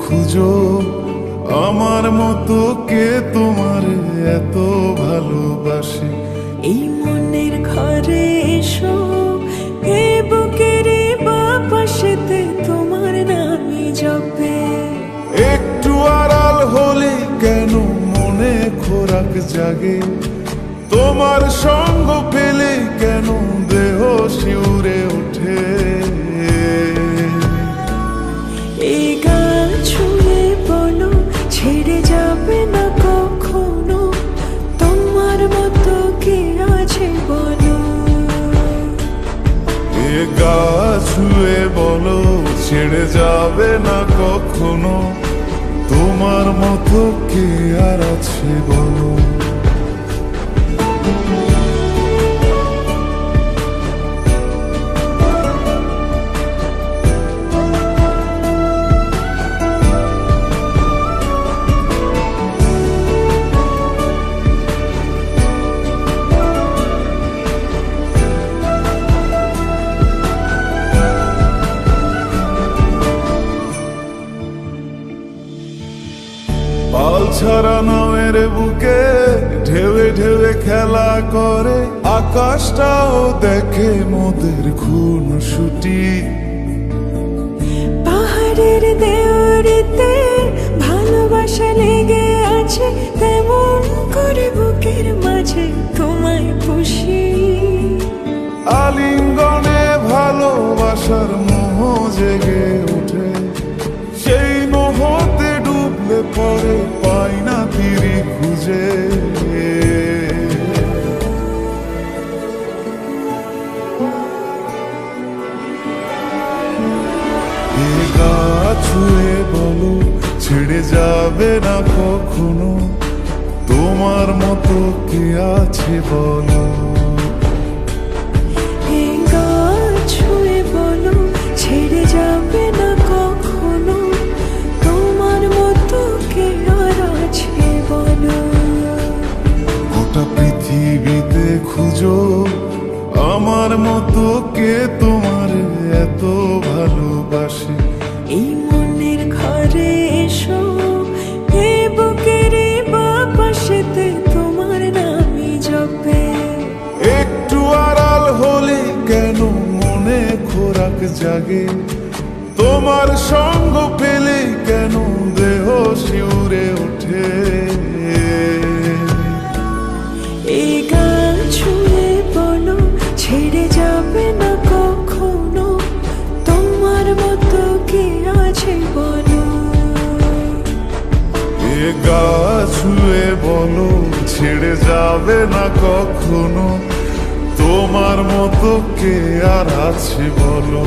খুঁজো, আমার মতো কে তোমার এত ভালোবাসে। এই মনের ঘরে এসো, এ বুকের বাপাশেতে তোমার নামই জপে। একটু আড়াল হলে কেন মনে খোরাক জাগে, তোমার সঙ্গ পেলে কেন দেহ শিউরে ওঠে। এই গান ছুঁয়ে বলো, ছেড়ে যাবে না কখনো, তোমার মতো কে আছে বলো। এ গা ছুঁয়ে বলো, ছেড়ে যাবে না কখনো, তোমার মতো কে আর আছে বলো। পাল ছাড়া নামের বুকে ঢেউে ঢেউে খেলা করে, আকাশটাও দেখে মোদের খুন ছুটি। পাহাড়ের দেওয়ারিতে ভালোবাসা লেগে আছে, তেমন করে বুকের মাঝে তোমায় পুষি। আলিঙ্গনে ভালোবাসার মোহ জেগে ওঠে, সেই মোহতে ডুবলে পরে পাই না তীরে খুঁজে। এ গা ছুঁয়ে বলো, ছেড়ে যাবে না কখনো, তোমার মতো কে আছে বলো। এই গান ছুঁয়ে বলো, ছেড়ে যাবে না কখনো, তোমার মতো কে আর আছে বলো। গোটা পৃথিবীতে খুঁজো, আমার মতো কে তোমার এত ভালোবাসে। এই মনের ঘরে এসো, এ বুকের বাপাশেতে তোমার নামই জপে। একটু আড়াল হলে কেন মনে খোরাক জাগে, তোমার সঙ্গ পেলে কেন দেহ শিউরে ওঠে। এই গান ছুঁয়ে বলো, ছেড়ে যাবে না কখনো, তোমার মতো কে আছে বলো। এ গা ছুঁয়ে বলো, ছেড়ে যাবে না কখনো, তোমার মতো কে আর আছে বলো।